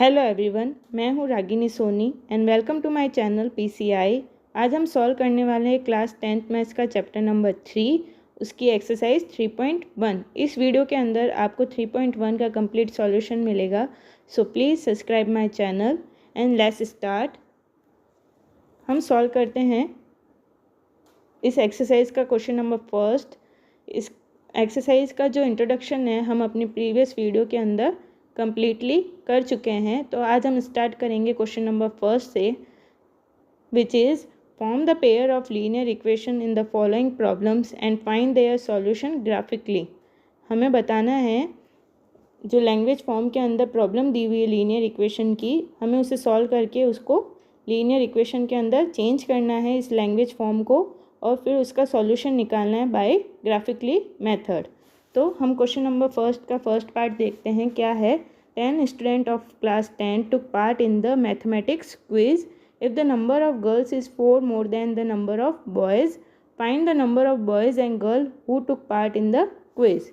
Hello everyone, मैं हूँ Ragini Soni and welcome to my channel PCI. आज हम सॉल्व करने वाले हैं क्लास 10th मैथ्स का चैप्टर नंबर 3, उसकी एक्सरसाइज 3.1। इस वीडियो के अंदर आपको 3.1 का कंप्लीट सॉल्यूशन मिलेगा। So please subscribe my channel and let's start. हम सॉल्व करते हैं इस एक्सरसाइज का क्वेश्चन नंबर फर्स्ट। इस एक्सरसाइज का जो इंट्रोडक्शन है हम अपनी प्रीवियस वीडियो के अंदर कंप्लीटली कर चुके हैं। तो आज हम स्टार्ट करेंगे क्वेश्चन नंबर फर्स्ट से, which is form the pair of linear equation in the following problems and find their solution graphically. हमें बताना है जो लैंग्वेज फॉर्म के अंदर प्रॉब्लम दी हुई है लीनियर इक्वेशन की, हमें उसे सॉल्व करके उसको लीनियर इक्वेशन के अंदर चेंज करना है इस लैंग्वेज फॉर्म को, और फिर उसका सॉल्यूशन निकालना है बाय ग्राफिकली मेथड। तो हम क्वेश्चन नंबर फर्स्ट का फर्स्ट पार्ट देखते हैं क्या है। 10 student of class 10 took part in the mathematics quiz. If the number of girls is 4 more than the number of boys, find the number of boys and girls who took part in the quiz.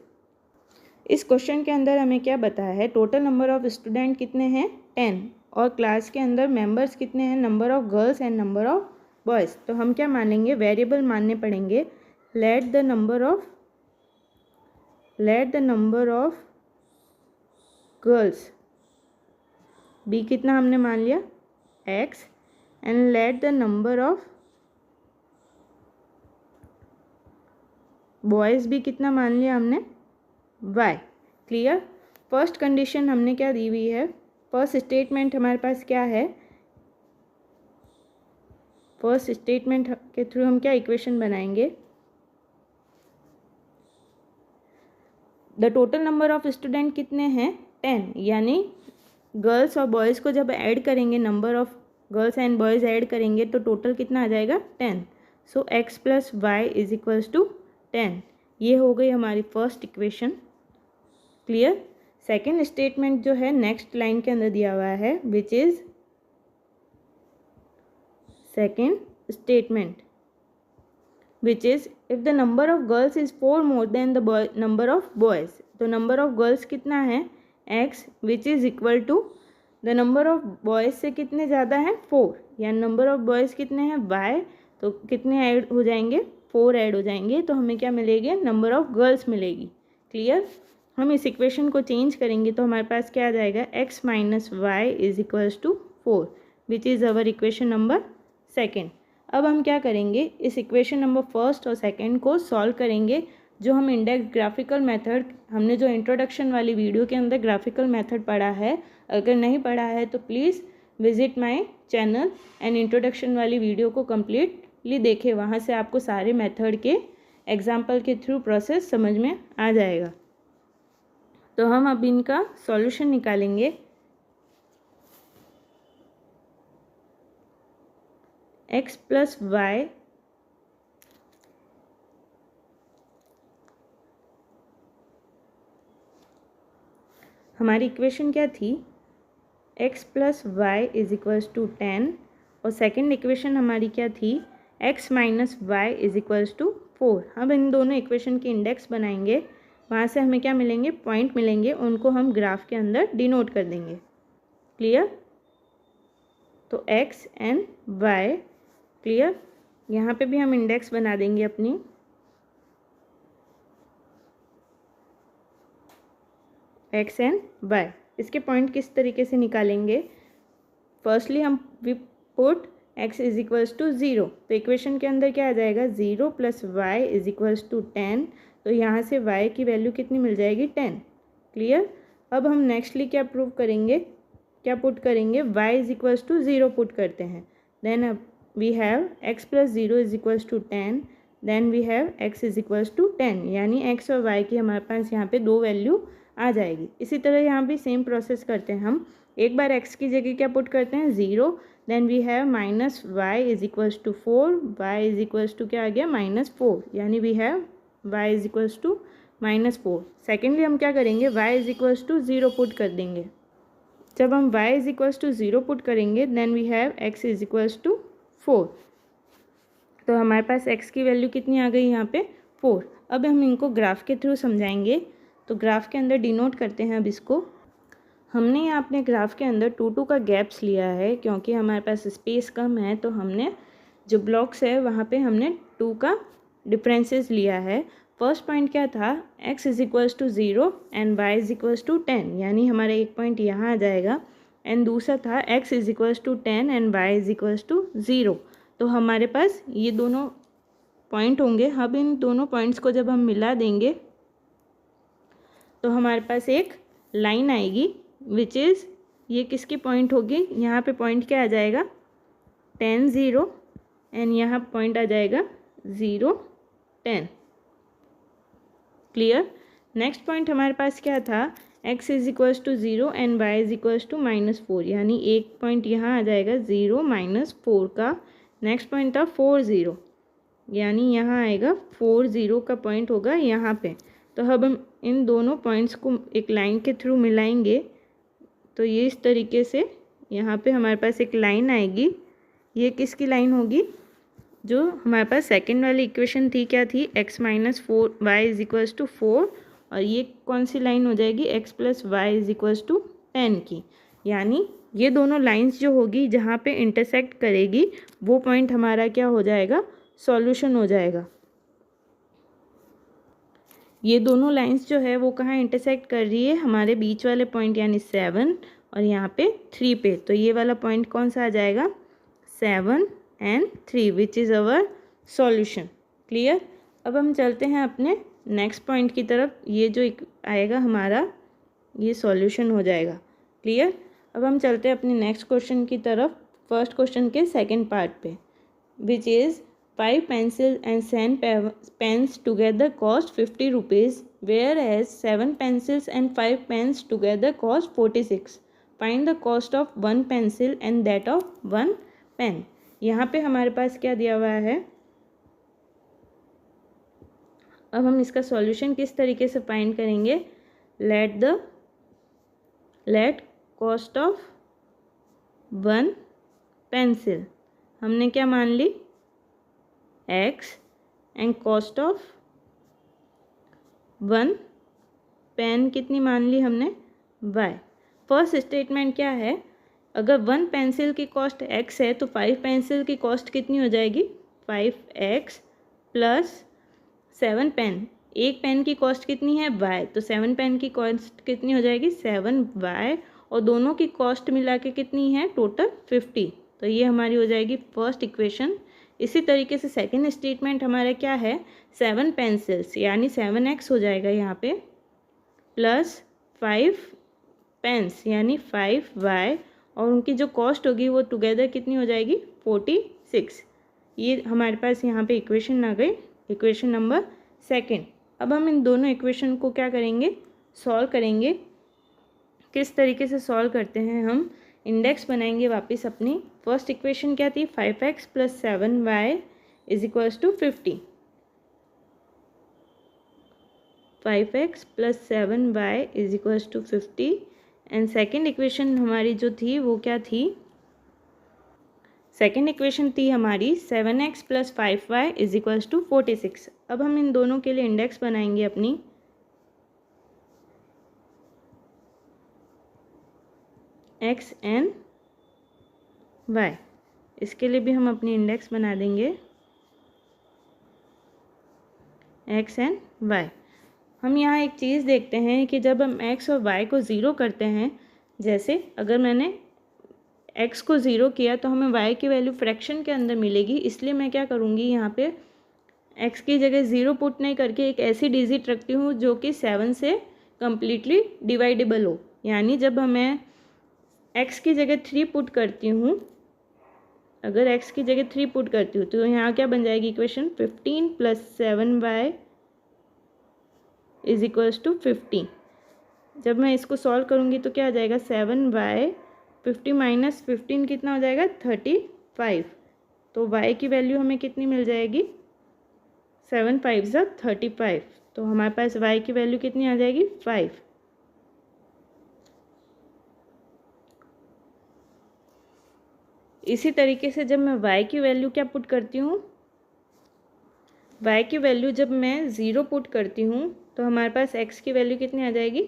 इस question के अंदर हमें क्या बताया है, total number of student कितने हैं 10, और क्लास के अंदर मेंबर्स कितने हैं, number of girls and number of boys. तो हम क्या मानेंगे, वेरिएबल मानने पड़ेंगे। Let the number of girls be कितना हमने मान लिया x, and let the number of boys भी कितना मान लिया हमने y। क्लियर। फर्स्ट कंडीशन हमने क्या दी हुई है, फर्स्ट स्टेटमेंट हमारे पास क्या है, फर्स्ट स्टेटमेंट के थ्रू हम क्या इक्वेशन बनाएंगे, the total number of student कितने हैं 10, यानी गर्ल्स और बॉयज़ को जब ऐड करेंगे, number of girls and boys add करेंगे तो टोटल कितना आ जाएगा 10। So x plus y is equals to 10। ये हो गई हमारी first equation. Clear. Second statement जो है नेक्स्ट लाइन के अंदर दिया हुआ है, which is second statement, which is if the number of girls is 4 more than the number of boys, तो number of girls कितना है x, which is equal to the number of boys से कितने ज़्यादा है 4, या number of boys कितने हैं y, तो कितने ऐड हो जाएंगे 4 ऐड हो जाएंगे, तो हमें क्या मिलेगी, नंबर ऑफ गर्ल्स मिलेगी। क्लियर। हम इस इक्वेशन को चेंज करेंगे तो हमारे पास क्या आ जाएगा, x minus y is equals to 4, which is our equation number second. अब हम क्या करेंगे, इस इक्वेशन नंबर फर्स्ट और सेकंड को सॉल्व करेंगे। जो हम इंडेक्स ग्राफिकल मेथड, हमने जो इंट्रोडक्शन वाली वीडियो के अंदर ग्राफिकल मेथड पढ़ा है, अगर नहीं पढ़ा है तो please visit my channel and introduction वाली वीडियो को कम्प्लीटली देखें। वहाँ से आपको सारे मेथड के एग्जाम्पल के थ्रू प्रोसेस समझ में आ जाएगा। तो हम अब इनका सॉल्यूशन निकालेंगे। x प्लस वाई हमारी इक्वेशन क्या थी, x plus y is equals to 10, और सेकंड इक्वेशन हमारी क्या थी, x minus y is equals to 4। हम इन दोनों इक्वेशन के इंडेक्स बनाएंगे, वहाँ से हमें क्या मिलेंगे, पॉइंट मिलेंगे, उनको हम ग्राफ के अंदर डिनोट कर देंगे। क्लियर। तो x एंड y। क्लियर। यहाँ पे भी हम इंडेक्स बना देंगे अपनी। x एंड y, इसके पॉइंट किस तरीके से निकालेंगे, फर्स्टली हम we put x is equals to 0, तो इक्वेशन के अंदर क्या आ जाएगा, 0 plus y is equals to 10, तो यहाँ से y की वैल्यू कितनी मिल जाएगी 10। क्लियर। अब हम नेक्स्टली क्या प्रूव करेंगे, क्या पुट करेंगे, y is equals to 0 put करते हैं, देन अब we have x plus 0 is equals to 10, then we have x is equals to 10, यानी x और y की हमारे पास यहाँ पे दो वैल्यू आ जाएगी। इसी तरह यहाँ भी सेम प्रोसेस करते हैं हम, एक बार x की जगह क्या पुट करते हैं 0, then we have minus y is equals to 4, y is equals to क्या आ गया -4, यानी we have y is equals to -4। Secondly हम क्या करेंगे, y is equals to 0 put कर देंगे। जब हम y is equals to 0 put करेंगे, then we have x is equals to 4, तो हमारे पास x की वैल्यू कितनी आ गई यहाँ पे 4। अब हम इनको ग्राफ के थ्रू समझाएंगे, तो ग्राफ के अंदर डिनोट करते हैं अब इसको। हमने यहाँ अपने ग्राफ के अंदर 2 का गैप्स लिया है क्योंकि हमारे पास स्पेस कम है, तो हमने जो ब्लॉक्स है वहाँ पे हमने 2 का डिफरेंसेस लिया है। फर्स्ट पॉइंट क्या था, x is equals to 0 and y is equals to 10, यानी हमारा एक पॉइंट यहाँ आ जाएगा। एंड दूसरा था x is equals to 10 and y is equals to 0। तो हमारे पास ये दोनों पॉइंट होंगे। अब इन दोनों पॉइंट्स को जब हम मिला देंगे तो हमारे पास एक लाइन आएगी विच इज़, ये किसकी पॉइंट होगी, यहाँ पे पॉइंट क्या आ जाएगा 10 0 एंड यहाँ पॉइंट आ जाएगा 0 10। क्लियर। नेक्स्ट पॉइंट हमारे पास क्या था, x is equals to 0 and y is equals to -4, यानी एक पॉइंट यहाँ आ जाएगा 0 -4 का। नेक्स्ट पॉइंट था 4 0, यानी यहाँ आएगा 4 0 का पॉइंट होगा यहाँ पे। तो अब हम इन दोनों पॉइंट्स को एक लाइन के थ्रू मिलाएंगे, तो ये इस तरीके से यहाँ पे हमारे पास एक लाइन आएगी। ये किसकी लाइन होगी, जो हमारे पास सेकंड वाली इक्वेशन थी, क्या थी, x minus 4 y is equals to 4, और ये कौन सी लाइन हो जाएगी, x plus y is equals to 10 की। यानी ये दोनों लाइंस जो होगी जहाँ पे इंटरसेक्ट करेगी वो पॉइंट हमारा क्या हो जाएगा, सॉल्यूशन हो जाएगा। ये दोनों लाइंस जो है वो कहाँ इंटरसेक्ट कर रही है, हमारे बीच वाले पॉइंट यानी 7 और यहाँ पे 3 पे। तो ये वाला पॉइंट कौन सा आ जाएगा, 7 and 3 which is our solution. Clear. अब हम चलते हैं अपने नेक्स्ट पॉइंट की तरफ। ये जो आएगा हमारा ये सॉल्यूशन हो जाएगा। क्लियर। अब हम चलते हैं अपने नेक्स्ट क्वेश्चन की तरफ, फर्स्ट क्वेश्चन के सेकंड पार्ट पे, which is 5 pencils and 10 pens together cost 50 rupees, whereas 7 pencils and 5 pens together cost 46. Find the cost of 1 pencil and that of 1 pen. यहाँ पे हमारे पास क्या दिया हुआ है, अब हम इसका सॉल्यूशन किस तरीके से फाइंड करेंगे। लेट कॉस्ट ऑफ 1 पेंसिल हमने क्या मान ली, x, and cost of 1 pen कितनी मान ली हमने, y। फर्स्ट स्टेटमेंट क्या है, अगर 1 पेंसिल की कॉस्ट x है तो 5 पेंसिल की कॉस्ट कितनी हो जाएगी, 5x प्लस 7 पेन, एक पेन की कॉस्ट कितनी है y, तो 7 पेन की कॉस्ट कितनी हो जाएगी 7y, और दोनों की कॉस्ट मिला के कितनी है टोटल 50। तो ये हमारी हो जाएगी फर्स्ट इक्वेशन। इसी तरीके से सेकंड स्टेटमेंट हमारा क्या है, 7 पेंसिल्स यानी 7x हो जाएगा यहाँ पे, प्लस 5 पेन्स यानी 5y, और उनकी जो कॉस्ट होगी वो टुगेदर कितनी हो जाएगी 46। ये हमारे पास यहाँ पे इक्वेशन आ गई, इक्वेशन नंबर सेकंड। अब हम इन दोनों इक्वेशन को क्या करेंगे, सॉल्व करेंगे। किस तरीके से सॉल्व करते हैं, हम इंडेक्स बनाएंगे वापस अपनी। फर्स्ट इक्वेशन क्या थी, 5x plus 7y is equals to 50, 5x plus 7y is equals to 50। And second equation हमारी जो थी वो क्या थी, सेकेंड इक्वेशन थी हमारी 7x plus 5y is equals to 46। अब हम इन दोनों के लिए इंडेक्स बनाएंगे अपनी। x एंड y, इसके लिए भी हम अपनी इंडेक्स बना देंगे x एंड y। हम यहाँ एक चीज़ देखते हैं कि जब हम x और y को ज़ीरो करते हैं, जैसे अगर मैंने x को ज़ीरो किया तो हमें y की वैल्यू फ्रैक्शन के अंदर मिलेगी, इसलिए मैं क्या करूँगी यहाँ पे x की जगह ज़ीरो पुट नहीं करके एक ऐसी डिजिट रखती हूँ जो कि 7 से कम्प्लीटली डिवाइडेबल हो। यानी जब मैं x की जगह 3 पुट करती हूँ, अगर x की जगह 3 पुट करती हूँ तो यहाँ क्या बन जाएगी equation, 15 plus 7y is equals to 50। जब मैं इसको सॉल्व करूँगी तो क्या आ जाएगा, 7y 50 माइनस 15 कितना हो जाएगा 35। तो y की वैल्यू हमें कितनी मिल जाएगी, 7 5 35। तो हमारे पास y की वैल्यू कितनी आ जाएगी 5। इसी तरीके से जब मैं y की वैल्यू क्या पुट करती हूँ, y की वैल्यू जब मैं 0 पुट करती हूँ तो हमारे पास x की वैल्यू कितनी आ जाएगी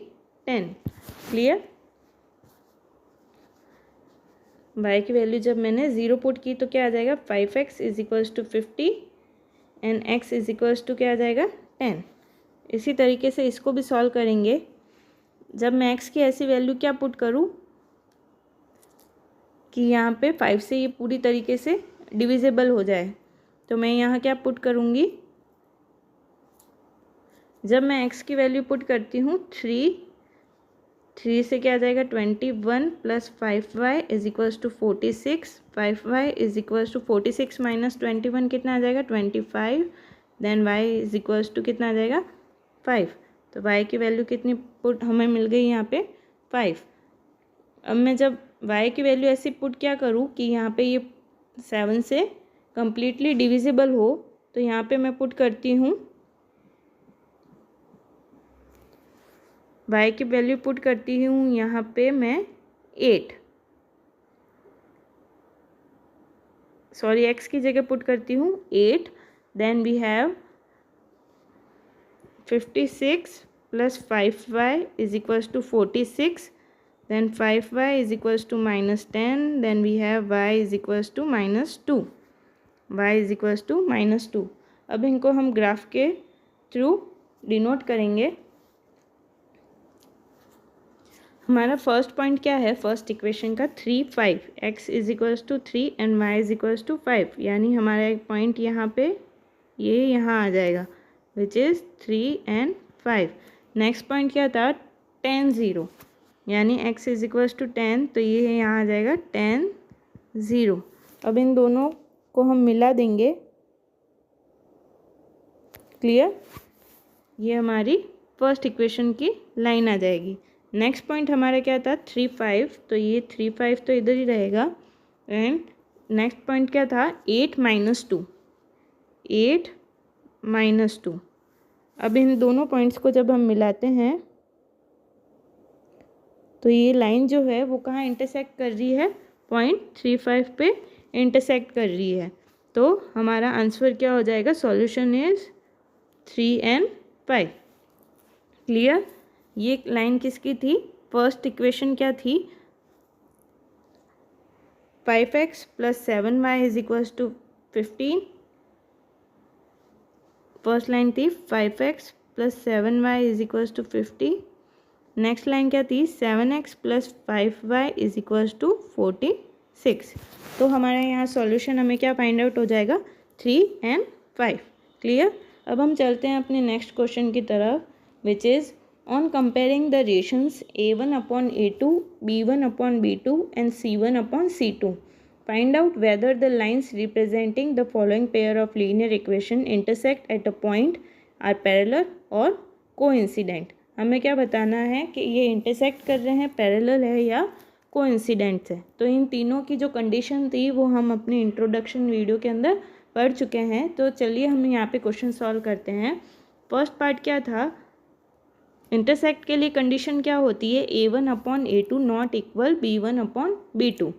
10। क्लियर। y की वैल्यू जब मैंने 0 पुट की तो क्या आ जाएगा 5x is equals to 50 and x is equals to क्या आ जाएगा 10। इसी तरीके से इसको भी सॉल्व करेंगे। जब मैं x की ऐसी वैल्यू क्या पुट करूँ कि यहाँ पे 5 से ये पूरी तरीके से डिविजिबल हो जाए, तो मैं यहाँ क्या पुट करूँगी, जब मैं x की वैल्यू पुट करती हूँ 3 से क्या आ जाएगा 21 plus 5y is equals to 46, 5y is equals to 46 minus 21 कितना आ जाएगा 25, then y is equals to कितना आ जाएगा 5। तो y की वैल्यू कितनी पुट हमें मिल गई यहाँ पे 5। अब मैं जब y की वैल्यू ऐसी पुट क्या करूँ कि यहाँ पे ये 7 से कम्प्लीटली डिविजिबल हो, तो यहाँ पे मैं पुट करती हूँ y की वैल्यू पुट करती हूँ यहाँ पे मैं 8, सॉरी x की जगह पुट करती हूँ 8, then we have 56 plus 5y is equals to 46, then 5y is equals to minus 10, then we have y is equals to minus 2, y is equals to minus 2। अब इनको हम ग्राफ के through denote करेंगे। हमारा first point क्या है first equation का 3 5, x is equals to 3 and y is equals to 5, यानी हमारा एक पॉइंट यहाँ पे ये यहाँ आ जाएगा which is 3 and 5। Next point क्या था 10 0, यानी x इज इक्वल्स टू 10, तो ये यहाँ आ जाएगा 10 0। अब इन दोनों को हम मिला देंगे, क्लियर, ये हमारी फर्स्ट इक्वेशन की लाइन आ जाएगी। नेक्स्ट पॉइंट हमारा क्या था 3 5, तो ये 3 5 तो इधर ही रहेगा। एंड नेक्स्ट पॉइंट क्या था 8 माइनस 2, 8 माइनस 2। अब इन दोनों पॉइंट्स को जब हम मिलाते हैं तो ये लाइन जो है वो कहाँ इंटरसेक्ट कर रही है, पॉइंट 3 5 पे इंटरसेक्ट कर रही है। तो हमारा आंसर क्या हो जाएगा, सॉल्यूशन इज 3 and 5। क्लियर, ये लाइन किसकी थी, फर्स्ट इक्वेशन क्या थी 5x plus 7y is equals to 15, first line थी 5x plus 7y is equals to 50। Next line क्या थी 7x plus 5y is equals to 46। तो हमारे यहाँ सॉल्यूशन हमें क्या फाइंड आउट हो जाएगा 3 and 5। क्लियर, अब हम चलते हैं अपने नेक्स्ट क्वेश्चन की तरफ which is on comparing the ratios a1 upon a2, b1 upon b2 and c1 upon c2, find out whether the lines representing the following pair of linear equation intersect at a point are parallel or coincident। हमें क्या बताना है कि ये intersect कर रहे हैं, parallel है या कोइंसिडेंट है। तो इन तीनों की जो कंडीशन थी वो हम अपने इंट्रोडक्शन वीडियो के अंदर पढ़ चुके हैं। तो चलिए हम यहाँ पे क्वेश्चन सॉल्व करते हैं। फर्स्ट पार्ट क्या था, इंटरसेक्ट के लिए कंडीशन क्या होती है a1 upon a2 not equal b1 upon b2।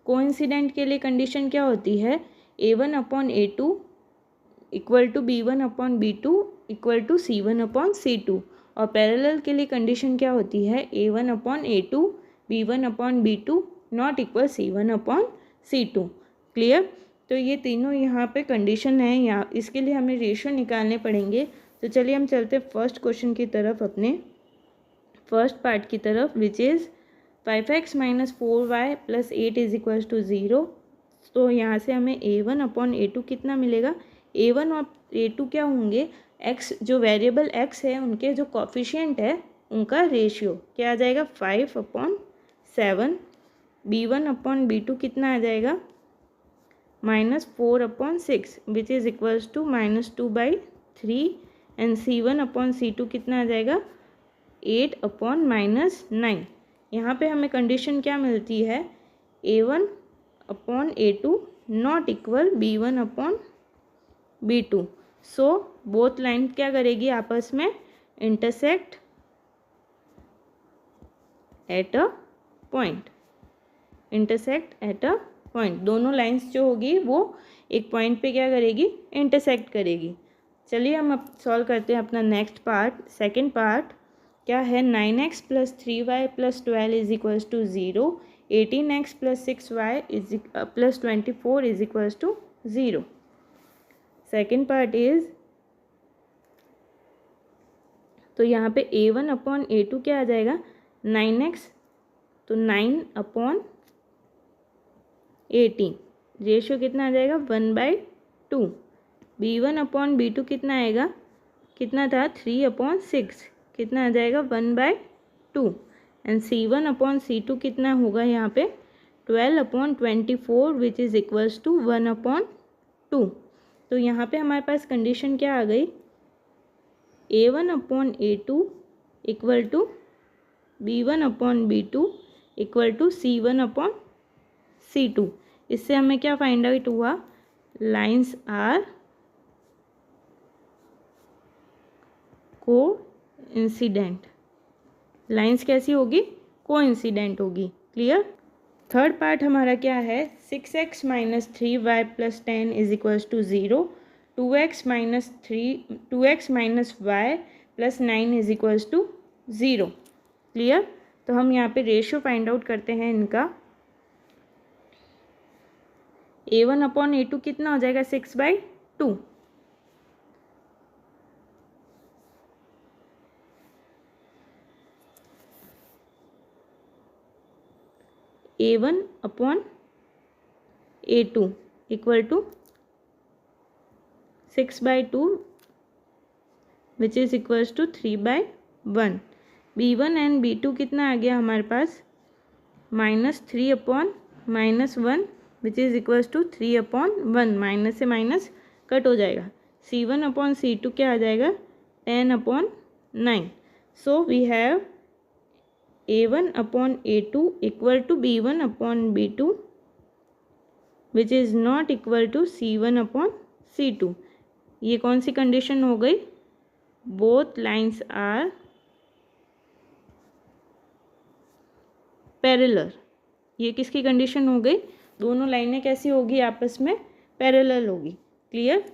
Coincident के लिए कंडीशन क्या होती है a1 upon a2 equal to b1 upon b2 equal to c1 upon c2। और पैरेलल के लिए कंडीशन क्या होती है a1 upon a2 b1 upon b2 not equal c1 upon c2। Clear, तो ये तीनों यहाँ पे कंडीशन है, यहाँ इसके लिए हमें रेशियो निकालने पड़ेंगे। तो चलिए हम चलते हैं फर्स्ट क्वेश्चन की तरफ, अपने फर्स्ट पार्ट की तरफ which is 5x minus 4y plus 8 is equals to 0। तो यहाँ से हमें a1 अपॉन a2 कितना मिलेगा, a1 और a2 क्या होंगे, x जो वेरिएबल x है उनके जो कोफिशिएंट है उनका रेशियो क्या आ जाएगा 5 अपॉन 7। b1 अपॉन b2 कितना आ जाएगा minus 4 upon 6 which is equals to minus 2/3। And c1 upon c2 कितना आ जाएगा 8 अपॉन माइनस 9। यहाँ पे हमें कंडीशन क्या मिलती है a1 upon a2 not equal b1 upon b2। So both line क्या करेगी आपस में intersect at a point, intersect at a point. दोनों लाइंस जो होगी वो एक पॉइंट पे क्या करेगी इंटरसेक्ट करेगी। चलिए हम अब सॉल्व करते हैं अपना नेक्स्ट पार्ट। सेकंड पार्ट क्या है 9x plus 3y plus 12 is equals to 0। 18x plus 6y plus 24 is equals to 0. Second part is, तो यहाँ पे a1 अपॉन a2 क्या आ जाएगा 9x, तो 9/18 रेशियो कितना आ जाएगा 1/2. b1 अपॉन b2 कितना आएगा, कितना था 3/6, कितना आ जाएगा 1/2. एंड c1 अपॉन c2 कितना होगा यहाँ पे 12/24 विच इज़ इक्वल्स टू 1/2. तो यहाँ पे हमारे पास कंडीशन क्या आ गई, a1 upon a2 equal to b1 upon b2 equal to c1 upon c2. इससे हमें क्या फाइंड आउट हुआ, lines are coincident. Lines कैसी होगी, को इंसिडेंट होगी. क्लियर. थर्ड पार्ट हमारा क्या है, 6x minus 3y plus 10 is equals to 0. 2x minus y plus 9 is equals to 0. Clear. तो हम यहाँ पे रेशियो फाइंड आउट करते हैं इनका. a1 अपॉन a2 कितना हो जाएगा 6/2. a1 upon a2 equal to 6/2 which is equals to 3/1. b1 and b2 कितना आ गया हमारे पास -3 upon -1 which is equals to 3/1. Minus से माइनस कट हो जाएगा. c1 अपॉन c2 क्या आ जाएगा 10/9. So we have a1 upon a2 equal to b1 upon b2 which is not equal to c1 upon c2. ये कौन सी कंडीशन हो गई, बोथ लाइन्स आर पैरेलल. ये किसकी कंडीशन हो गई, दोनों लाइनें कैसी होगी आपस में पैरेलल होगी. क्लियर.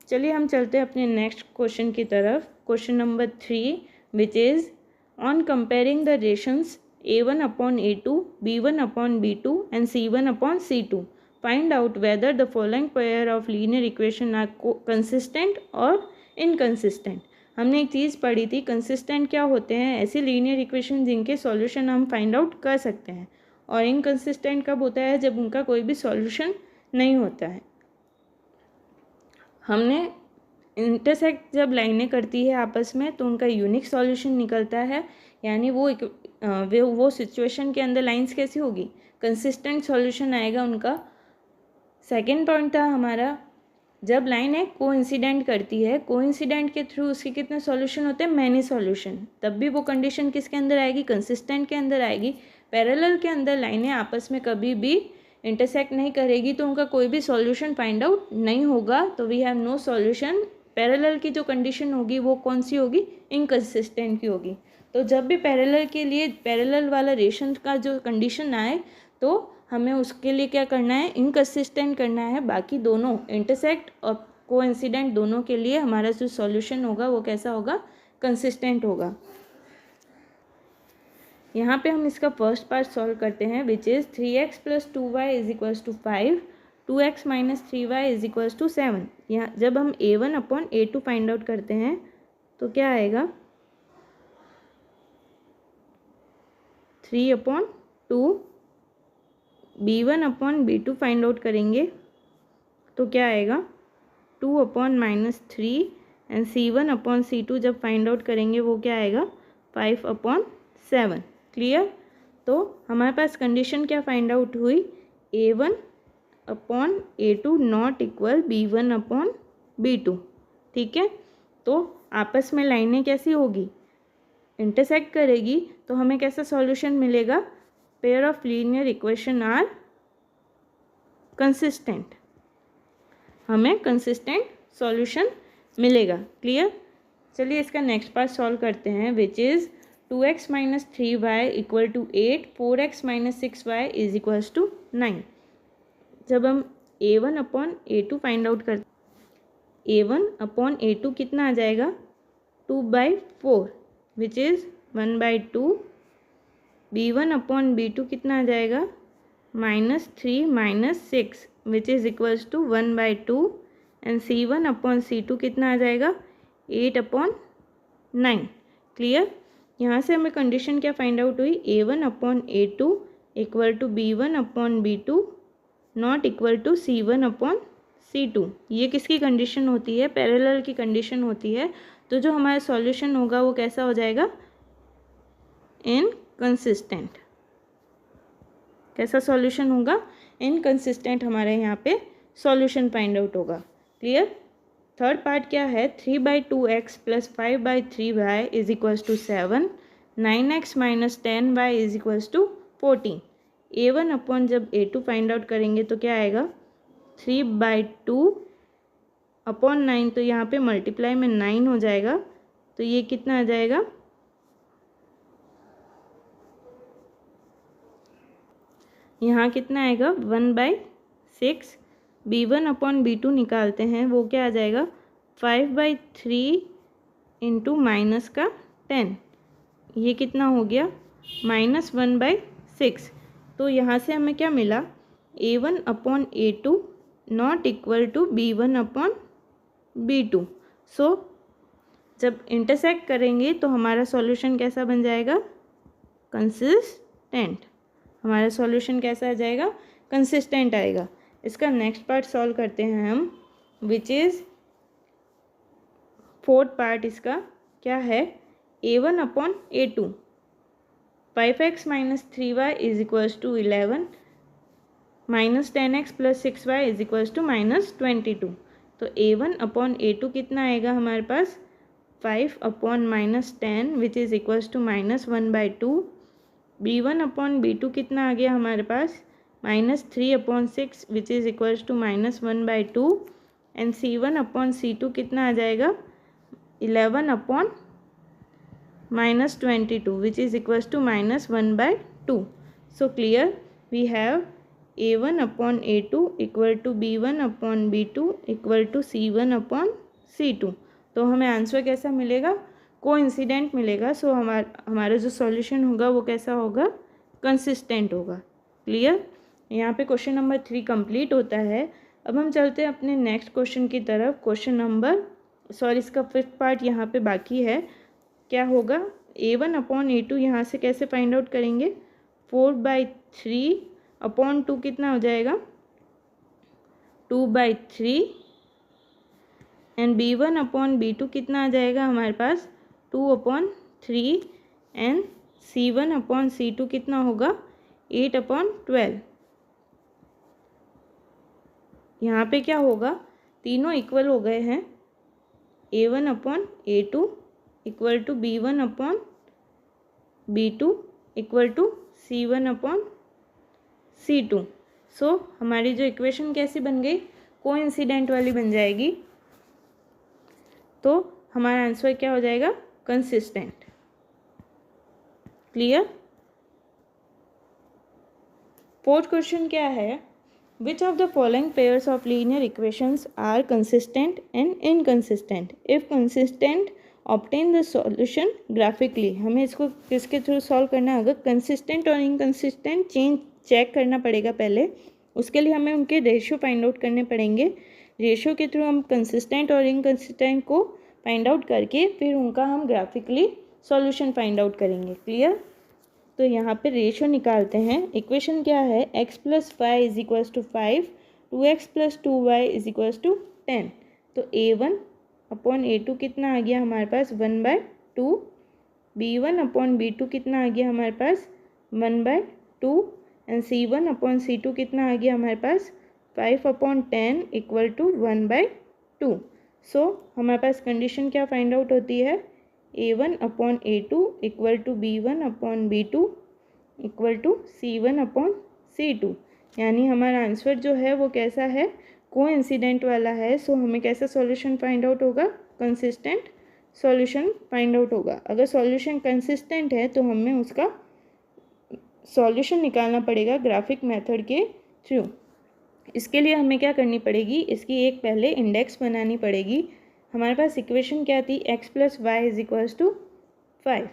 चलिए हम चलते हैं अपने नेक्स्ट क्वेश्चन की तरफ. Question number 3 which is on comparing the rations a1 upon a2, b1 upon b2 and c1 upon c2, find out whether the following pair of linear equation are consistent और inconsistent. हमने एक चीज़ पढ़ी थी, consistent क्या होते हैं, ऐसे linear equation जिनके सॉल्यूशन हम फाइंड आउट कर सकते हैं. और इनकंसिस्टेंट कब होता है, जब उनका कोई भी सॉल्यूशन नहीं होता है. हमने इंटरसेक्ट जब लाइनें करती है आपस में तो उनका यूनिक सॉल्यूशन निकलता है. यानी वो सिचुएशन के अंदर लाइंस कैसी होगी, कंसिस्टेंट सॉल्यूशन आएगा उनका. सेकंड पॉइंट था हमारा, जब लाइन है कोइंसिडेंट करती है, कोइंसिडेंट के थ्रू उसके कितने सॉल्यूशन होते हैं, मैनी सॉल्यूशन. तब भी वो कंडीशन किसके अंदर आएगी, कंसिस्टेंट के अंदर आएगी. पैरेलल के अंदर लाइनें आपस में कभी भी इंटरसेक्ट नहीं करेगी तो उनका कोई भी सॉल्यूशन फाइंड आउट नहीं होगा. तो we have no solution. Parallel की जो कंडीशन होगी वो कौन सी होगी, इनकंसिस्टेंट की होगी. तो जब भी पैरेलल के लिए पैरेलल वाला रेशन का जो कंडीशन आए तो हमें उसके लिए क्या करना है, इनकंसिस्टेंट करना है. बाकी दोनों इंटरसेक्ट और कोइंसिडेंट दोनों के लिए हमारा जो सॉल्यूशन होगा वो कैसा होगा, कंसिस्टेंट होगा. यहाँ पे हम इसका फर्स्ट पार्ट सॉल्व करते हैं which is 3x plus 2y is equals to 5, 2x minus 3y is equals to 7. यहाँ जब हम a1 upon a2 find out करते हैं तो क्या आएगा 3/2. b1 upon b2 find out करेंगे तो क्या आएगा 2/-3. एंड c1 अपॉन c2 जब फाइंड आउट करेंगे वो क्या आएगा 5/7. क्लियर. तो हमारे पास कंडीशन क्या फाइंड आउट हुई, a1 upon a2 not equal b1 upon b2. ठीक है. तो आपस में लाइनें कैसी होगी, इंटरसेक्ट करेगी. तो हमें कैसा सॉल्यूशन मिलेगा, pair of linear equation are consistent. हमें कंसिस्टेंट सॉल्यूशन मिलेगा. क्लियर. चलिए इसका नेक्स्ट पार्ट सॉल्व करते हैं which is 2x minus 3y equal to 8, 4x minus 6y is equals to 9. जब हम a1 upon a2 find out करते, a1 अपॉन a2 कितना आ जाएगा 2/4 विच इज़ 1/2. b1/b2 कितना आ जाएगा -3 - 6 which is equals to 1/2 and c1/c2 कितना आ जाएगा 8/9। क्लियर। यहाँ से हमें कंडीशन क्या फाइंड आउट हुई a1/a2 equal to b1/b2 not equal to c1/c2। ये किसकी कंडीशन होती है पैरेलल की कंडीशन होती है। तो जो हमारा सॉल्यूशन होगा वो कैसा हो जाएगा इनकंसिस्टेंट। कैसा सॉल्यूशन होगा इनकंसिस्टेंट। हमारे यहाँ पे सॉल्यूशन फाइंड आउट होगा। क्लियर। थर्ड पार्ट क्या है 3/2x + 5/3y is equals to 7 9x - 10y is equals to 14। a1 जब a2 फाइंड आउट करेंगे तो क्या आएगा 3/2/9। तो यहाँ पे मल्टीप्लाई में 9 हो जाएगा तो ये कितना आ जाएगा यहाँ कितना आएगा 1/6। b1/b2 निकालते हैं वो क्या आ जाएगा 5/3 इंटू -10। ये कितना हो गया -1/6। तो यहाँ से हमें क्या मिला a1/a2 not equal to b1/b2। सो जब इंटरसेक्ट करेंगे तो हमारा सॉल्यूशन कैसा बन जाएगा कंसिस्टेंट। हमारा सॉल्यूशन कैसा आ जाएगा कंसिस्टेंट आएगा। इसका नेक्स्ट पार्ट सॉल्व करते हैं हम विच इज़ फोर्थ पार्ट। इसका क्या है a1/a2 5x - 3y is equals to 11 -10x + 6y is equals to -22। तो a1/a2 कितना आएगा हमारे पास 5/10 which is equals to -1/2। b1/b2 कितना आ गया हमारे पास -3/6 which is equals to -1/2 and c1/c2 कितना आ जाएगा 11/-22 which is equals to -1/2. So clear we have a1/a2 equal to b1/b2 equal to c1/c2। तो हमें आंसर कैसा मिलेगा कोइंसिडेंट मिलेगा। सो हमारा जो सॉल्यूशन होगा वो कैसा होगा कंसिस्टेंट होगा। क्लियर। यहाँ पे क्वेश्चन नंबर 3 कंप्लीट होता है। अब हम चलते हैं अपने नेक्स्ट क्वेश्चन की तरफ। क्वेश्चन नंबर इसका फिफ्थ पार्ट यहाँ पे बाकी है। क्या होगा a1/a2 यहाँ से कैसे फाइंड आउट करेंगे 4/3/2 कितना हो जाएगा 2/3 एंड b1/b2 कितना आ जाएगा हमारे पास 2/3 एंड c1/c2 कितना होगा 8/12। यहाँ पे क्या होगा तीनों इक्वल हो गए हैं a1/a2 equal to b1/b2 equal to c1/c2। So हमारी जो इक्वेशन कैसी बन गई कोइंसिडेंट वाली बन जाएगी। तो हमारा आंसर क्या हो जाएगा कंसिस्टेंट। क्लियर। फोर्थ क्वेश्चन क्या है Which of the following pairs of linear equations are consistent and inconsistent? If consistent, obtain the solution graphically. हमें इसको किसके थ्रू सॉल्व करना है अगर कंसिस्टेंट और इनकंसिस्टेंट चेक करना पड़ेगा पहले। उसके लिए हमें उनके रेशियो फाइंड आउट करने पड़ेंगे। रेशियो के थ्रू हम कंसिस्टेंट और इनकंसिस्टेंट को फाइंड आउट करके फिर उनका हम ग्राफिकली सॉल्यूशन फाइंड आउट करेंगे। क्लियर। तो यहाँ पे रेशियो निकालते हैं। इक्वेशन क्या है x + 5 is equals to 5 2x + 2y is equals to 10। तो a1/a2 कितना आ गया हमारे पास 1/2 b1/b2 कितना आ गया हमारे पास 1/2 एंड c1/c2 कितना आ गया हमारे पास 5/10 इक्वल टू 1/2। सो हमारे पास कंडीशन क्या फाइंड आउट होती है a1/a2 equal to b1/b2 equal to c1/c2। यानी हमारा आंसर जो है वो कैसा है कोइंसिडेंट वाला है। सो हमें कैसा सॉल्यूशन फाइंड आउट होगा कंसिस्टेंट सॉल्यूशन फाइंड आउट होगा। अगर सॉल्यूशन कंसिस्टेंट है तो हमें उसका सॉल्यूशन निकालना पड़ेगा ग्राफिक मेथड के थ्रू। इसके लिए हमें क्या करनी पड़ेगी इसकी एक पहले इंडेक्स बनानी पड़ेगी। हमारे पास इक्वेशन क्या थी x + y is equals to 5।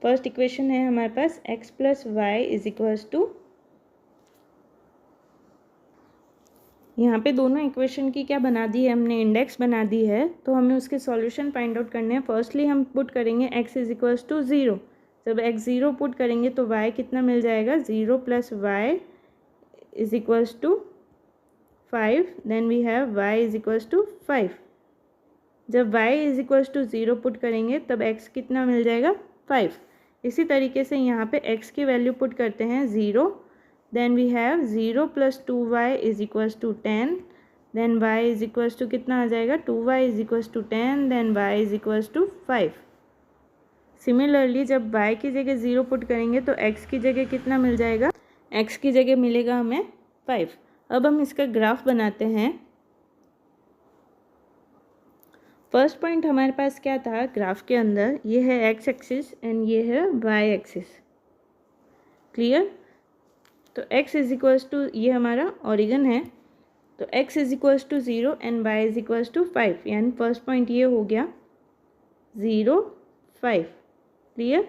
First equation है हमारे पास x plus y is equals to, यहाँ पे दोनों इक्वेशन की क्या बना दी है हमने, इंडेक्स बना दी है, तो हमें उसके सॉल्यूशन फाइंड आउट करने हैं। फर्स्टली हम पुट करेंगे x इज इक्वल्स टू 0। जब x 0 पुट करेंगे तो y कितना मिल जाएगा, 0 plus y is equals to 5, then we have y is equals to 5। जब y is equals to 0 put करेंगे तब x कितना मिल जाएगा, 5। इसी तरीके से यहाँ पे x की वैल्यू पुट करते हैं 0, then we have 0 plus 2y is equals to 10, then y is equals to कितना आ जाएगा, 2y is equals to 10, then y is equals to 5। Similarly जब y की जगह 0 पुट करेंगे तो x की जगह कितना मिल जाएगा, x की जगह मिलेगा हमें 5। अब हम इसका ग्राफ बनाते हैं। फर्स्ट पॉइंट हमारे पास क्या था ग्राफ के अंदर, ये है x एक्सिस एंड ये है y एक्सिस। क्लियर। तो x इज इक्वल्स टू, ये हमारा ओरिजिन है, तो x is equals to 0 and y is equals to 5, यानी फर्स्ट पॉइंट ये हो गया 0 5। क्लियर।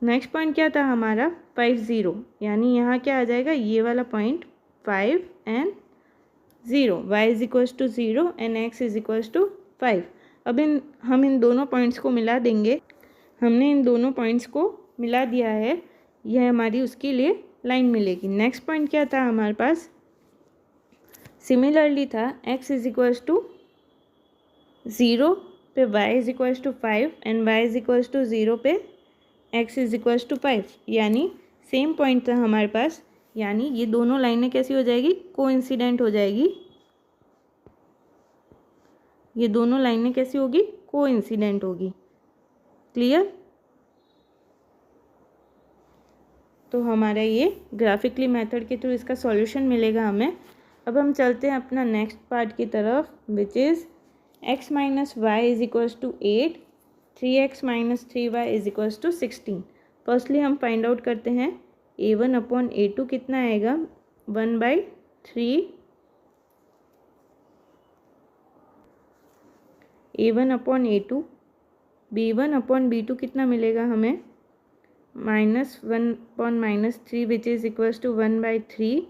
नेक्स्ट पॉइंट क्या था हमारा 5 0, यानी यहाँ क्या आ जाएगा, ये वाला point 5 and 0, y is equals to 0 and x is equals to 5। अब हम इन दोनों पॉइंट्स को मिला देंगे। हमने इन दोनों पॉइंट्स को मिला दिया है, यह हमारी उसके लिए लाइन मिलेगी। नेक्स्ट पॉइंट क्या था हमारे पास, सिमिलरली था x इज इक्वल्स टू 0 पे y is equals to 5 and y is equals to 0 पे x इज इक्वल्स टू 5, यानी सेम पॉइंट था हमारे पास, यानी ये दोनों लाइनें कैसी हो जाएगी, कोइंसिडेंट हो जाएगी। ये दोनों लाइनें कैसी होगी, कोइंसिडेंट होगी। क्लियर। तो हमारा ये ग्राफिकली मेथड के थ्रू इसका सॉल्यूशन मिलेगा हमें। अब हम चलते हैं अपना नेक्स्ट पार्ट की तरफ, which is x minus y is equals to 8, 3x minus 3y is equals to 16। Firstly हम फाइंड आउट करते हैं a1 अपॉन a2 कितना आएगा, 1/3 a1 upon a2, b1 upon b2 कितना मिलेगा हमें, -1/-3 which is equals to 1/3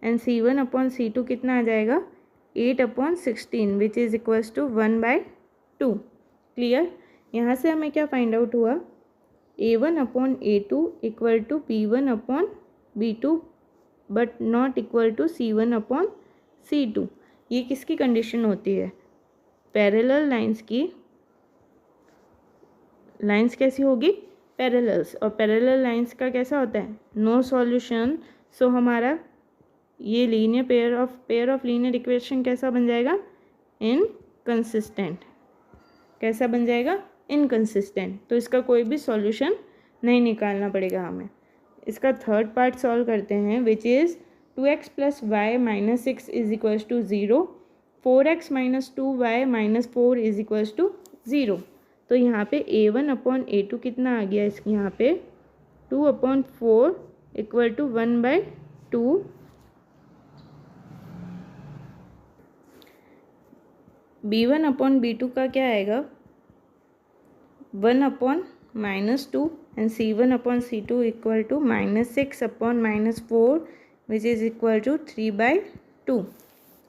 and c1 upon c2 कितना आ जाएगा, 8/16 which is equals to 1/2। Clear. यहाँ से हमें क्या फाइंड आउट हुआ, a1 upon a2 equal to b1 upon b2 but not equal to c1 upon c2। ये किसकी कंडीशन होती है, पैरेलल लाइंस की। लाइंस कैसी होगी, पैरेलल्स, और पैरेलल लाइंस का कैसा होता है, नो सॉल्यूशन। सो हमारा ये linear pair of linear equation कैसा बन जाएगा, इनकंसिस्टेंट। कैसा बन जाएगा, इनकंसिस्टेंट। तो इसका कोई भी सॉल्यूशन नहीं निकालना पड़ेगा हमें। इसका थर्ड पार्ट सॉल्व करते हैं, which is 2x plus y minus 6 is equals to 0, 4x minus 2y minus 4 is equals to 0। तो यहाँ पे a1 अपॉन a2 कितना आ गया, इसके यहाँ पे 2/4 equal to 1/2। b1 upon b2 का क्या आएगा, 1/-2 and c1 upon c2 equal to -6 upon -4 which is equal to 3/2।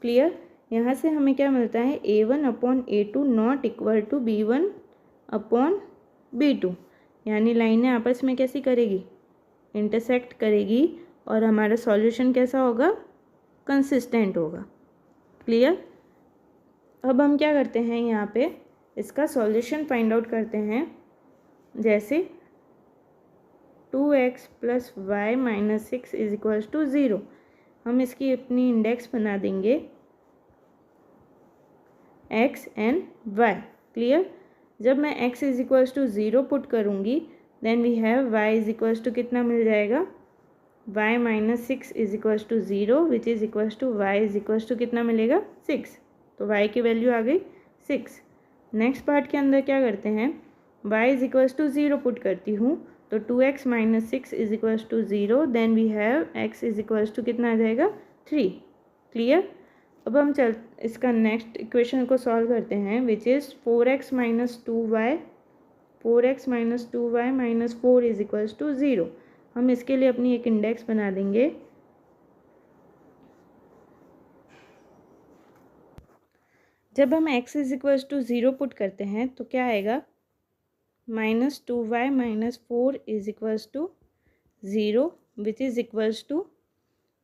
Clear. यहाँ से हमें क्या मिलता है, a1 upon a2 not equal to b1 upon b2, यानी लाइनें आपस में कैसी करेगी, इंटरसेक्ट करेगी, और हमारा सॉल्यूशन कैसा होगा, कंसिस्टेंट होगा। क्लियर। अब हम क्या करते हैं, यहाँ पे इसका सॉल्यूशन फाइंड आउट करते हैं। जैसे 2x plus y minus 6 is equals to 0, हम इसकी अपनी इंडेक्स बना देंगे x एंड y। क्लियर। जब मैं x इज इक्वल्स टू 0 पुट करूँगी, then we have y is equals to कितना मिल जाएगा, y minus 6 is equals to 0 which is equals to y is equals to कितना मिलेगा, 6। तो y की वैल्यू आ गई 6। नेक्स्ट पार्ट के अंदर क्या करते हैं, y is equals to 0 put करती हूँ, तो 2x minus 6 is equals to 0, then we have x is equals to कितना आ जाएगा, 3। क्लियर। अब हम इसका नेक्स्ट इक्वेशन को सॉल्व करते हैं, which is 4x minus 2y 4x minus 2y minus 4 is equals to 0। हम इसके लिए अपनी एक इंडेक्स बना देंगे। जब हम x is equals to 0 put करते हैं तो क्या आएगा, minus 2y minus 4 is equals to 0 which is equals to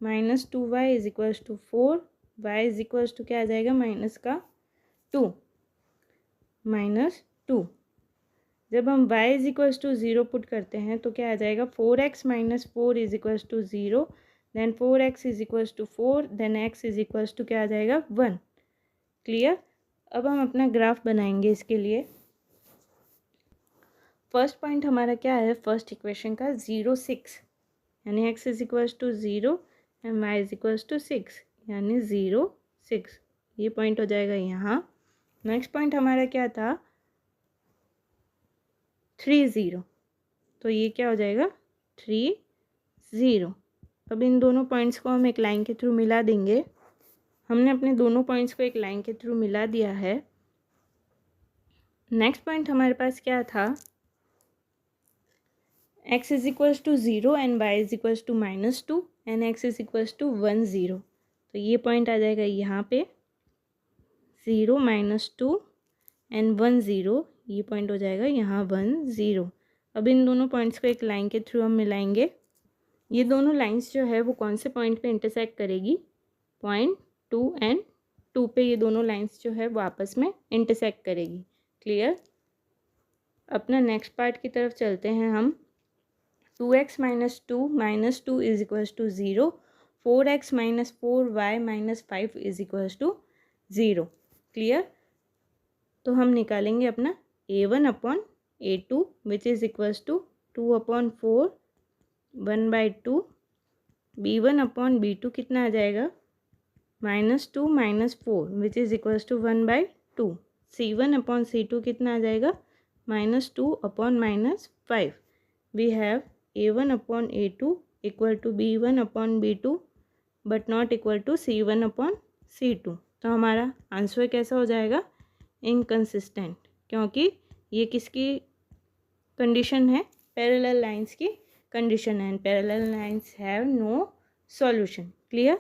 minus 2y is equals to 4, y is equals to क्या आ जाएगा, माइनस का 2 माइनस 2। जब हम y is equals to 0 put करते हैं तो क्या आ जाएगा, 4x minus 4 is equals to 0, then 4x is equals to 4, then x is equals to क्या आ जाएगा, 1। क्लियर। अब हम अपना ग्राफ बनाएंगे इसके लिए। फर्स्ट पॉइंट हमारा क्या है, फर्स्ट इक्वेशन का 0 6, यानी x is equals to 0 and y is equals to 6, यानी 0 6, ये पॉइंट हो जाएगा यहाँ। नेक्स्ट पॉइंट हमारा क्या था, 3 0, तो ये क्या हो जाएगा, 3 0। अब इन दोनों पॉइंट्स को हम एक लाइन के थ्रू मिला देंगे। हमने अपने दोनों पॉइंट्स को एक लाइन के थ्रू मिला दिया है। नेक्स्ट पॉइंट हमारे पास क्या था, x is equals to 0 and y is equals to minus 2 and x is equals to 1 0, तो ये पॉइंट आ जाएगा यहाँ पे 0 माइनस 2 एंड 1 0, ये पॉइंट हो जाएगा यहाँ 1 0। अब इन दोनों पॉइंट्स को एक लाइन के थ्रू हम मिलाएंगे। ये दोनों लाइंस जो है वो कौन से पॉइंट पे इंटरसेक्ट करेगी, पॉइंट 2 एंड 2 पे ये दोनों लाइंस जो है वो आपस में इंटरसेक्ट करेगी। क्लियर। अपना नेक्स्ट पार्ट की तरफ चलते हैं हम। 2x minus 2 is equals to 0, 4x minus 4y minus 5 is equals to 0। Clear. तो हम निकालेंगे अपना a1 upon a2 which is equals to 2 upon 4 1/2, b1 upon b2 कितना आ जाएगा, -2 minus 4 which is equals to 1/2, c1 upon c2 कितना आ जाएगा, -2 upon -5। We have a1 upon a2 equal to b1 upon b2 but not equal to c1 upon c2। तो हमारा answer कैसा हो जाएगा, इनकंसिस्टेंट, क्योंकि ये किसकी कंडीशन है, पैरेलल लाइंस की कंडीशन है, parallel lines have no solution. Clear.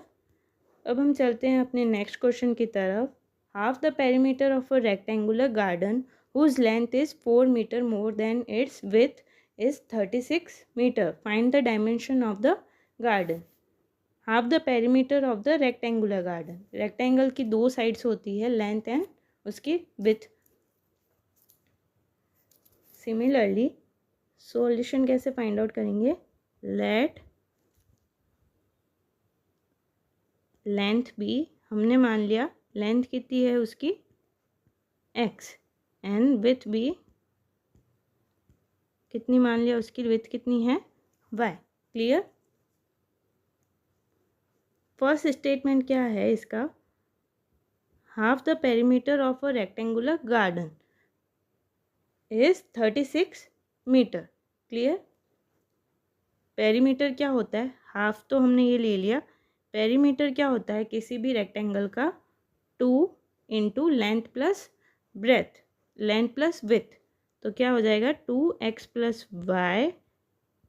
अब हम चलते हैं अपने नेक्स्ट क्वेश्चन की तरफ। Half the perimeter of a rectangular garden whose length is 4 metre more than its width is 36 metre, find the dimension of the garden. Half the perimeter of the rectangular garden, rectangle की दो sides होती है, length and उसकी width. Similarly solution कैसे find out करेंगे, late length भी, हमने मान लिया लेंथ कितनी है उसकी x एंड विथ भी कितनी मान लिया उसकी, विथ कितनी है y। क्लियर। फर्स्ट स्टेटमेंट क्या है इसका, half the perimeter of a rectangular garden is 36 metre. Clear. Perimeter क्या होता है, हाफ तो हमने ये ले लिया, पेरीमीटर क्या होता है, किसी भी रेक्टेंगल का 2 into length plus breadth, length plus width, तो क्या हो जाएगा 2x plus y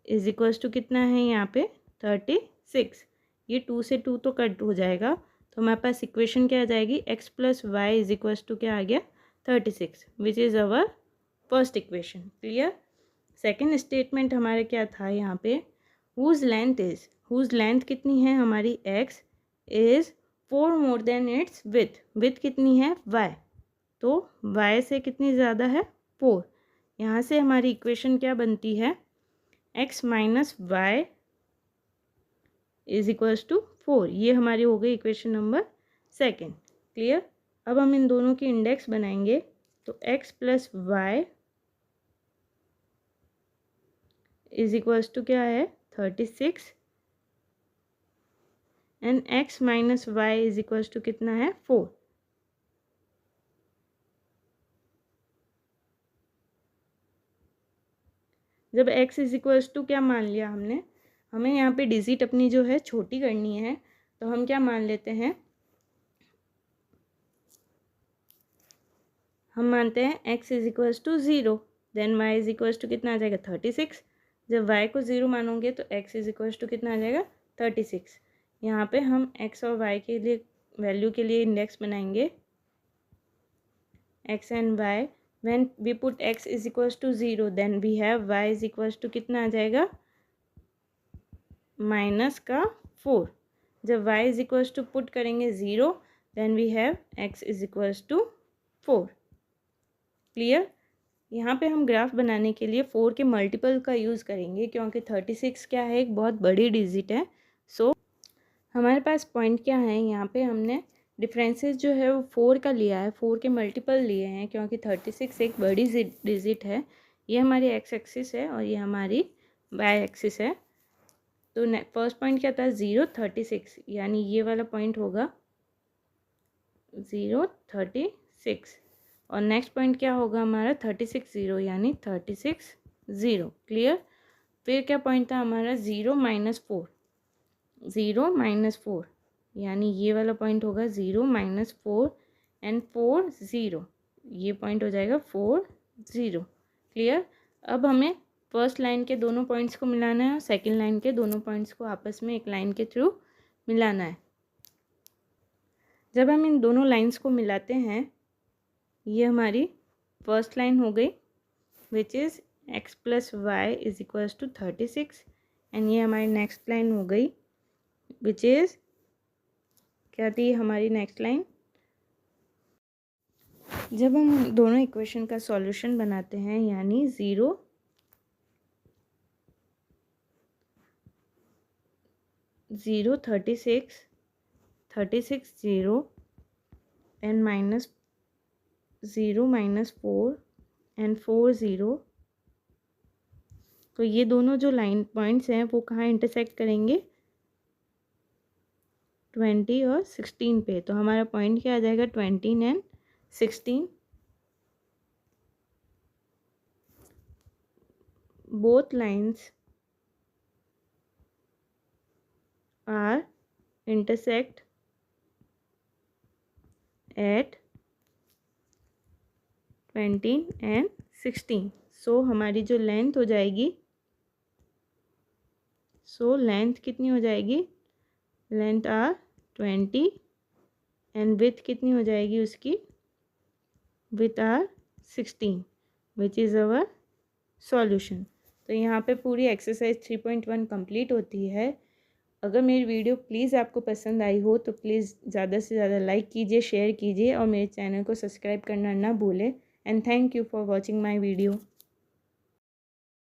is equals to कितना है यहाँ पे 36। ये 2 से 2 तो कट हो जाएगा, तो हमारे पास इक्वेशन क्या आ जाएगी, x plus y is equals to क्या आ गया 36 which is our first equation. Clear. Second statement हमारे क्या था यहाँ पे, whose length is, whose length कितनी है हमारी x is 4 more than its width, width कितनी है y, तो y से कितनी ज़्यादा है 4। यहाँ से हमारी इक्वेशन क्या बनती है, x minus y is equals to 4, ये हमारी हो गई इक्वेशन नंबर सेकेंड। क्लियर। अब हम इन दोनों की इंडेक्स बनाएंगे, तो x plus y is equals to क्या है 36 and x minus y is equals to कितना है 4। जब x इज इक्वल्स टू क्या मान लिया हमने, हमें यहाँ पे डिजिट अपनी जो है छोटी करनी है, तो हम क्या मान लेते हैं, हम मानते हैं x is equals to 0। Then y is equals to कितना आ जाएगा 36। जब y को 0 मानोगे तो x इज इक्वल्स टू कितना आ जाएगा 36। यहाँ पे हम x और y के लिए वैल्यू के लिए इंडेक्स बनाएंगे x and y। When we put x is equals to 0 then we have y is equals to कितना आ जाएगा -4। जब y is equals to put करेंगे 0 then we have x is equals to 4। Clear. यहाँ पे हम graph बनाने के लिए 4 के मल्टीपल का यूज़ करेंगे क्योंकि 36 क्या है, एक बहुत बड़ी डिजिट है। सो हमारे पास पॉइंट क्या है, यहाँ पे हमने डिफरेंसेस जो है वो 4 का लिया है, 4 के मल्टीपल लिए हैं क्योंकि 36 एक बड़ी डिजिट है। ये हमारी एक्स एक्सिस है और ये हमारी वाई एक्सिस है। तो फर्स्ट पॉइंट क्या था 0 36, यानी ये वाला पॉइंट होगा 0 36 और नेक्स्ट पॉइंट क्या होगा हमारा 36 0, यानी 36 0। क्लियर। फिर क्या पॉइंट था हमारा 0 -4, 0 -4, यानी ये वाला पॉइंट होगा 0 -4 एंड 4 0, ये पॉइंट हो जाएगा 4 0। क्लियर। अब हमें फर्स्ट लाइन के दोनों पॉइंट्स को मिलाना है और सेकेंड लाइन के दोनों पॉइंट्स को आपस में एक लाइन के थ्रू मिलाना है। जब हम इन दोनों लाइंस को मिलाते हैं, ये हमारी फर्स्ट लाइन हो गई which is x + y is equals to 36 and ये हमारी नेक्स्ट लाइन हो गई विच इज़ क्या थी हमारी नेक्स्ट लाइन। जब हम दोनों इक्वेशन का सॉल्यूशन बनाते हैं यानी 0 0 36 36 0 एंड -0 -4 एंड 4 0, तो ये दोनों जो लाइन पॉइंट्स हैं वो कहाँ इंटरसेक्ट करेंगे 20 और 16 पे। तो हमारा पॉइंट क्या आ जाएगा 20 and 16। Both lines are intersect at 20 and 16। So हमारी जो लेंथ हो जाएगी, लेंथ कितनी हो जाएगी, लेंथ आर 20 एंड विथ कितनी हो जाएगी उसकी, width are 16 which is our solution. तो यहाँ पे पूरी एक्सरसाइज 3.1 कंप्लीट होती है। अगर मेरी वीडियो प्लीज़ आपको पसंद आई हो तो प्लीज़ ज़्यादा से ज़्यादा लाइक कीजिए, शेयर कीजिए और मेरे चैनल को सब्सक्राइब करना ना भूलें। And thank you for watching my video.